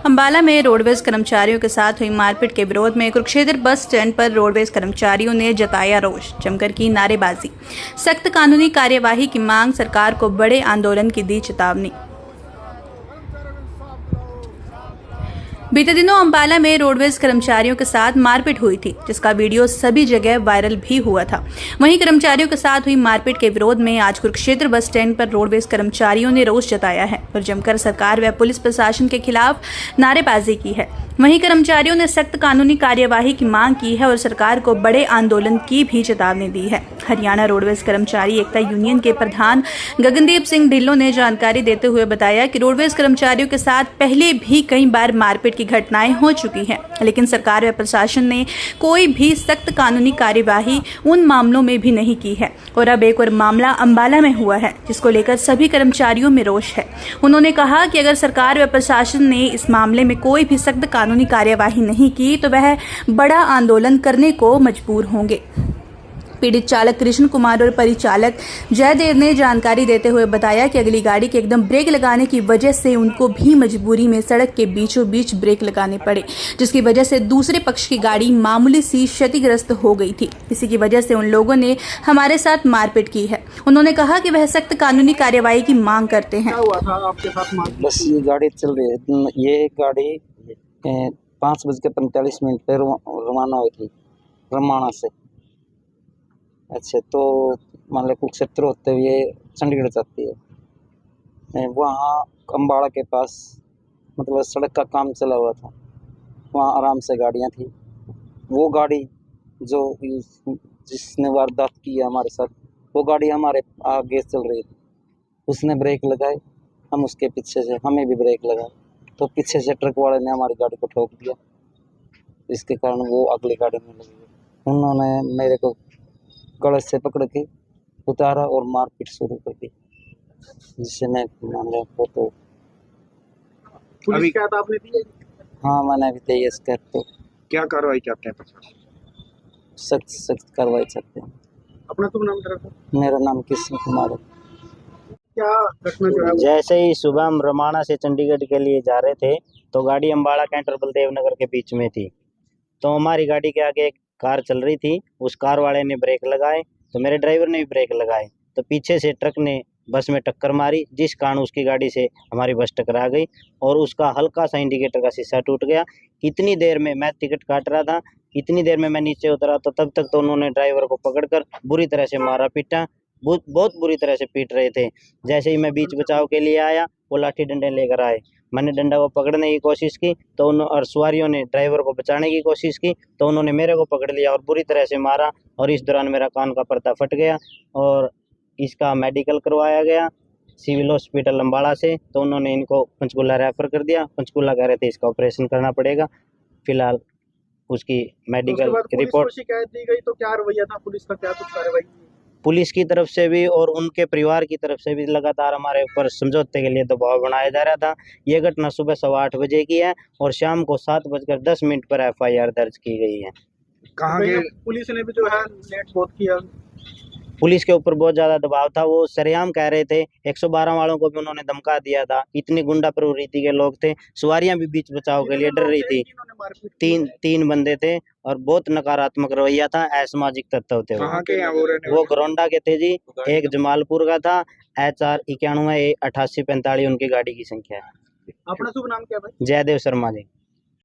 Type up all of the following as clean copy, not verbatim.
अंबाला में रोडवेज कर्मचारियों के साथ हुई मारपीट के विरोध में कुरुक्षेत्र बस स्टैंड पर रोडवेज कर्मचारियों ने जताया रोष, जमकर की नारेबाजी। सख्त कानूनी कार्यवाही की मांग, सरकार को बड़े आंदोलन की दी चेतावनी। बीते दिनों अंबाला में रोडवेज कर्मचारियों के साथ मारपीट हुई थी, जिसका वीडियो सभी जगह वायरल भी हुआ था। वहीं कर्मचारियों के साथ हुई मारपीट के विरोध में आज कुरुक्षेत्र बस स्टैंड पर रोडवेज कर्मचारियों ने रोष जताया है और जमकर सरकार व पुलिस प्रशासन के खिलाफ नारेबाजी की है। वहीं कर्मचारियों ने सख्त कानूनी कार्यवाही की मांग की है और सरकार को बड़े आंदोलन की भी चेतावनी दी है। हरियाणा रोडवेज कर्मचारी एकता यूनियन के प्रधान गगनदीप सिंह ढिल्लों ने जानकारी देते हुए बताया कि रोडवेज कर्मचारियों के साथ पहले भी कई बार मारपीट की घटनाएं हो चुकी हैं, लेकिन सरकार व प्रशासन ने कोई भी सख्त कानूनी कार्यवाही उन मामलों में भी नहीं की है। और अब एक और मामला अंबाला में हुआ है, जिसको लेकर सभी कर्मचारियों में रोष है। उन्होंने कहा कि अगर सरकार व प्रशासन ने इस मामले में कोई भी सख्त कानूनी कार्यवाही नहीं की तो वह बड़ा आंदोलन करने को मजबूर होंगे। पीड़ित चालक कृष्ण कुमार और परिचालक जयदेव ने जानकारी देते हुए बताया कि अगली गाड़ी के एकदम ब्रेक लगाने की वजह से उनको भी मजबूरी में सड़क के बीचों बीच ब्रेक लगाने पड़े, जिसकी वजह से दूसरे पक्ष की गाड़ी मामूली सी क्षतिग्रस्त हो गई थी। इसी की वजह से उन लोगों ने हमारे साथ मारपीट की है। उन्होंने कहा कि वह सख्त कानूनी कार्यवाही की मांग करते हैं। क्या हुआ था आपके साथ मारपीट? बस ये गाड़ी चल रही है, ये गाड़ी 5:45 पे रवाना हुई थी रमाणा से। अच्छा, तो मान लो कुरुक्षेत्र होते हुए चंडीगढ़ जाती है। वहाँ अम्बाड़ा के पास मतलब सड़क का काम चला हुआ था, वहाँ आराम से गाड़ियाँ थी। वो गाड़ी जो जिसने वारदात की है हमारे साथ, वो गाड़ी हमारे आगे चल रही थी। उसने ब्रेक लगाए, हम उसके पीछे से, हमें भी ब्रेक लगाए, तो पीछे से ट्रक वाले ने हमारी गाड़ी को ठोक दिया। इसके कारण वो अगली गाड़ी में लगी। उन्होंने मेरे को गले से पकड़ के उतारा और मारपीट शुरू कर दी, जिससे मैं मान लो तो पुलिस क्या था आपने दी? हाँ, मैंने भी दी इसका। तो क्या कार्रवाई चाहते हैं प्रशासन? सख्त कार्रवाई चाहते हैं। अपना तुम नाम जरा? मेरा नाम कृष्ण कुमार है। क्या घटना जो है? जैसे ही सुबह हम रमाणा से चंडीगढ़ के लिए जा रहे थे तो गाड़ी अम्बाड़ा कैंटर बलदेव नगर के बीच में थी। तो हमारी गाड़ी के आगे एक कार चल रही थी, उस कार वाले ने ब्रेक लगाए तो मेरे ड्राइवर ने भी ब्रेक लगाए, तो पीछे से ट्रक ने बस में टक्कर मारी, जिस कारण उसकी गाड़ी से हमारी बस टकरा गई और उसका हल्का सा इंडिकेटर का शीशा टूट गया। इतनी देर में मैं टिकट काट रहा था, इतनी देर में मैं नीचे उतरा तो तब तक तो उन्होंने ड्राइवर को पकड़कर बुरी तरह से मारा पीटा, बहुत बुरी तरह से पीट रहे थे। जैसे ही मैं बीच बचाव के लिए आया, वो लाठी डंडे लेकर आए। मैंने डंडा को पकड़ने की कोशिश की तो और सवारियों ने ड्राइवर को बचाने की कोशिश की तो उन्होंने मेरे को पकड़ लिया और बुरी तरह से मारा। और इस दौरान मेरा कान का पर्दा फट गया और इसका मेडिकल करवाया गया सिविल हॉस्पिटल अम्बाड़ा से। तो उन्होंने इनको पंचकुला रेफर कर दिया। पंचकुला कह रहे थे इसका ऑपरेशन करना पड़ेगा। फिलहाल उसकी मेडिकल रिपोर्ट शिकायत दी गई तो क्या रवैया था पुलिस का? क्या कुछ कार्रवाई? पुलिस की तरफ से भी और उनके परिवार की तरफ से भी लगातार हमारे ऊपर समझौते के लिए दबाव बनाया जा रहा था। ये घटना सुबह 8:15 बजे की है और शाम को 7:10 पर FIR दर्ज की गई है। कहाँ के पुलिस ने भी जो है लेट बहुत किया? पुलिस के ऊपर बहुत ज़्यादा दबाव था। वो सरेआम कह रहे थे, 112 वालों को भी उन्होंने धमका दिया था। इतनी गुंडा प्रवृत्ति के लोग थे, सवारियां भी बीच बचाव के लिए डर रही थी। तीन बंदे थे और बहुत नकारात्मक रवैया था, असामाजिक तत्व थे। वो गरौंडा के थे जी, एक जमालपुर का था। HR 91 88 45 उनकी गाड़ी की संख्या है। अपना शुभ नाम क्या भाई? जयदेव शर्मा जी।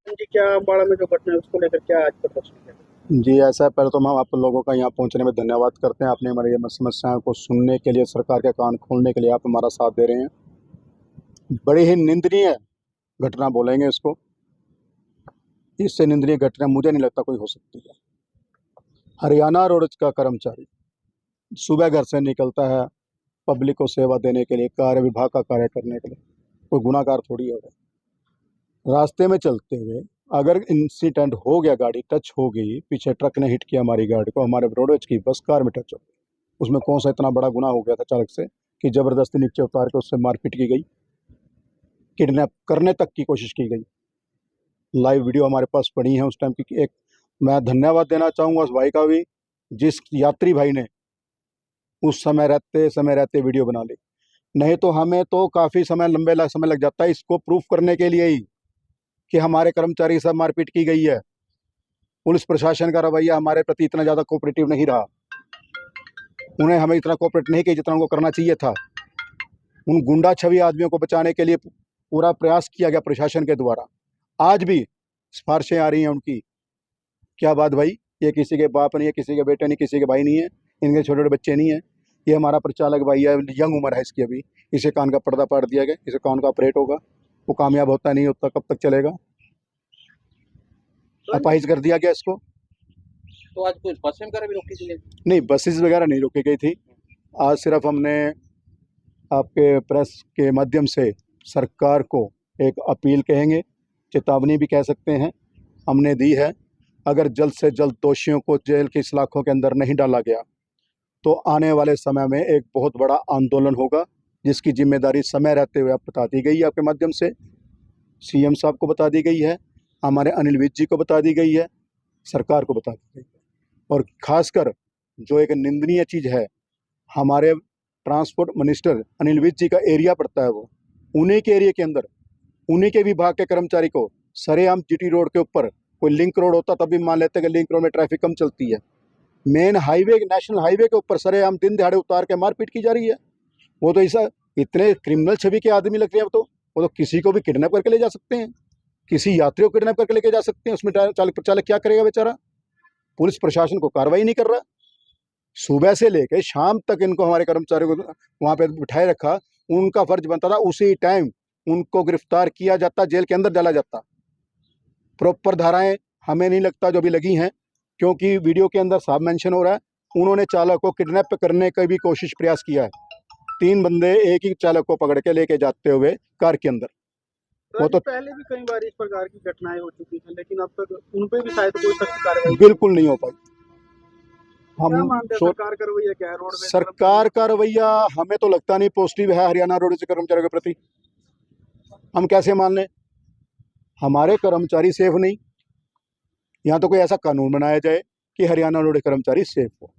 क्या अम्बाड़ा में जो घटना है उसको लेकर क्या आज प्रदर्शन किया? जी, ऐसा है। पहले तो हम आप लोगों का यहाँ पहुँचने में धन्यवाद करते हैं। आपने हमारी समस्याओं को सुनने के लिए, सरकार के कान खोलने के लिए आप हमारा साथ दे रहे हैं। बड़ी ही निंदनीय घटना बोलेंगे इसको। इससे निंदनीय घटना मुझे नहीं लगता कोई हो सकती है। हरियाणा रोडवेज का कर्मचारी सुबह घर से निकलता है पब्लिक को सेवा देने के लिए, कार्य विभाग का कार्य करने के लिए, कोई गुनाहगार थोड़ी है। रास्ते में चलते हुए अगर इंसिडेंट हो गया, गाड़ी टच हो गई, पीछे ट्रक ने हिट किया हमारी गाड़ी को, हमारे रोडवेज की बस कार में टच हो गई, उसमें कौन सा इतना बड़ा गुनाह हो गया था चालक से कि ज़बरदस्ती नीचे उतार के उससे मारपीट की गई, किडनैप करने तक की कोशिश की गई। लाइव वीडियो हमारे पास पड़ी है उस टाइम की। एक मैं धन्यवाद देना चाहूँगा उस भाई का भी, जिस यात्री भाई ने उस समय रहते वीडियो बना ली। नहीं तो हमें तो काफ़ी समय लंबे समय लग जाता है इसको प्रूफ करने के लिए ही। कि हमारे कर्मचारी के साथ मारपीट की गई है। पुलिस प्रशासन का रवैया हमारे प्रति इतना ज़्यादा कोऑपरेटिव नहीं रहा। उन्हें हमें इतना कोऑपरेट नहीं किया जितना उनको करना चाहिए था। उन गुंडा छवि आदमियों को बचाने के लिए पूरा प्रयास किया गया प्रशासन के द्वारा। आज भी सिफारिशें आ रही हैं उनकी। क्या बात भाई, ये किसी के बाप नहीं है, किसी के बेटे नहीं, किसी के भाई नहीं है, इनके छोटे छोटे बच्चे नहीं है। ये हमारा परिचालक भाई है, यंग उम्र है इसकी अभी। इसे कान का पर्दा पाड़ दिया गया, इसे कान का ऑपरेट होगा, वो कामयाब होता नहीं होता, कब तक चलेगा। अपाहिज कर दिया गया इसको। तो आज कुछ बसें वगैरह भी रोकी थी? नहीं, बसेस वगैरह नहीं रोकी गई थी। आज सिर्फ हमने आपके प्रेस के माध्यम से सरकार को एक अपील कहेंगे, चेतावनी भी कह सकते हैं, हमने दी है। अगर जल्द से जल्द दोषियों को जेल की सलाखों के अंदर नहीं डाला गया तो आने वाले समय में एक बहुत बड़ा आंदोलन होगा, जिसकी जिम्मेदारी समय रहते हुए आप बता दी गई है, आपके माध्यम से सीएम साहब को बता दी गई है, हमारे अनिल विज जी को बता दी गई है, सरकार को बता दी गई है। और खासकर जो एक निंदनीय चीज़ है, हमारे ट्रांसपोर्ट मिनिस्टर अनिल विज जी का एरिया पड़ता है, वो उन्हीं के एरिया के अंदर उन्हीं के विभाग के कर्मचारी को सरेआम जीटी रोड के ऊपर, कोई लिंक रोड होता तब भी मान लेते हैं कि लिंक रोड में ट्रैफिक कम चलती है, मेन हाईवे नेशनल हाईवे के ऊपर सरेआम दिन दिहाड़े उतार के मारपीट की जा रही है। वो तो ऐसा इतने क्रिमिनल छवि के आदमी लगते हैं। वो तो किसी को भी किडनैप करके ले जा सकते हैं, किसी यात्री को किडनैप करके लेके जा सकते हैं। उसमें चालक क्या करेगा बेचारा? पुलिस प्रशासन को कार्रवाई नहीं कर रहा। सुबह से लेकर शाम तक इनको, हमारे कर्मचारियों को वहाँ पे बिठाए रखा। उनका फर्ज बनता था उसी टाइम उनको गिरफ्तार किया जाता, जेल के अंदर डाला जाता। प्रॉपर धाराएं हमें नहीं लगता जो भी लगी हैं, क्योंकि वीडियो के अंदर साफ मेंशन हो रहा है उन्होंने चालक को किडनैप करने का भी कोशिश प्रयास किया है। 3 बंदे एक ही चालक को पकड़ के लेके जाते हुए कार के अंदर। वो तो पहले भी कई बार इस प्रकार की घटनाएं हो चुकी हैं, लेकिन अब तक उन पे भी शायद कोई सख्त कार्रवाई बिल्कुल नहीं हो पाई। क्या मानते हैं सरकार का रवैया क्या है? रोड में सरकार का रवैया हमें तो लगता नहीं पॉजिटिव है हरियाणा रोडवेज कर्मचारियों के प्रति। हम कैसे मान लें? हमारे कर्मचारी सेफ नहीं। यहाँ तो कोई ऐसा कानून बनाया जाए कि हरियाणा रोडवेज कर्मचारी सेफ हो।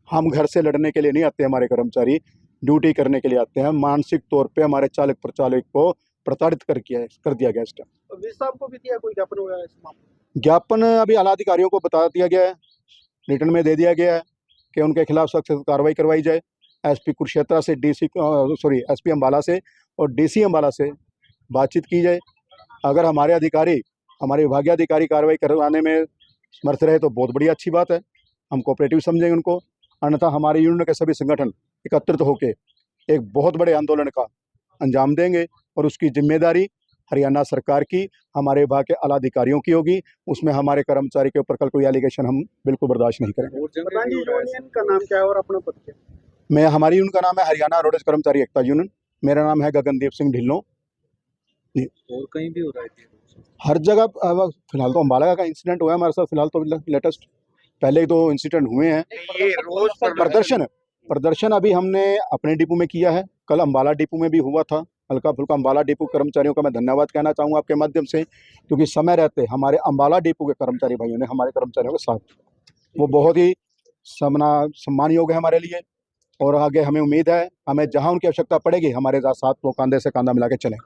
हम घर से लड़ने के लिए नहीं आते, हमारे कर्मचारी ड्यूटी करने के लिए आते हैं। मानसिक तौर पे हमारे चालक प्रचालक को प्रताड़ित कर दिया गया इस टाइम। विज साहब को भी दिया कोई ज्ञापन वगैरह इस मामले? ज्ञापन अभी आला अधिकारियों को बता दिया गया है, रिटर्न में दे दिया गया है कि उनके खिलाफ सख्त कार्रवाई करवाई जाए। एसपी कुरुक्षेत्र से एसपी अम्बाला से और डीसी अम्बाला से बातचीत की जाए। अगर हमारे अधिकारी, हमारे विभागीय अधिकारी कार्रवाई करवाने में समर्थ रहे तो बहुत बड़ी अच्छी बात है, हम कोऑपरेटिव समझेंगे उनको। अन्यथा हमारे यूनियन के सभी संगठन एकत्रित होकर एक बहुत बड़े आंदोलन का अंजाम देंगे और उसकी जिम्मेदारी हरियाणा सरकार की, हमारे विभाग के आला अधिकारियों की होगी। उसमें हमारे कर्मचारी के ऊपर कल कोई एलिगेशन हम बिल्कुल बर्दाश्त नहीं करेंगे। यूनियन का नाम क्या है और अपना पद क्या? हमारी यूनियन का नाम है हरियाणा रोडवेज कर्मचारी एकता यूनियन। मेरा नाम है गगनदीप सिंह ढिल्लों। और कहीं भी हो रहा है? हर जगह। फिलहाल तो अम्बाला का इंसिडेंट हुआ है हमारे साथ, फिलहाल तो लेटेस्ट। पहले ही 2 इंसिडेंट हुए हैं। ये रोज प्रदर्शन अभी हमने अपने डिपो में किया है, कल अम्बाला डिपो में भी हुआ था। हल्का फुल्का अम्बाला डिपो कर्मचारियों का मैं धन्यवाद कहना चाहूँगा आपके माध्यम से, क्योंकि समय रहते हमारे अम्बाला डिपो के कर्मचारी भाइयों ने हमारे कर्मचारियों के साथ, वो बहुत ही सम्मान योग्य है हमारे लिए। और आगे हमें उम्मीद है, हमें जहाँ उनकी आवश्यकता पड़ेगी हमारे साथ वो कंधे से कंधा मिला के चलें।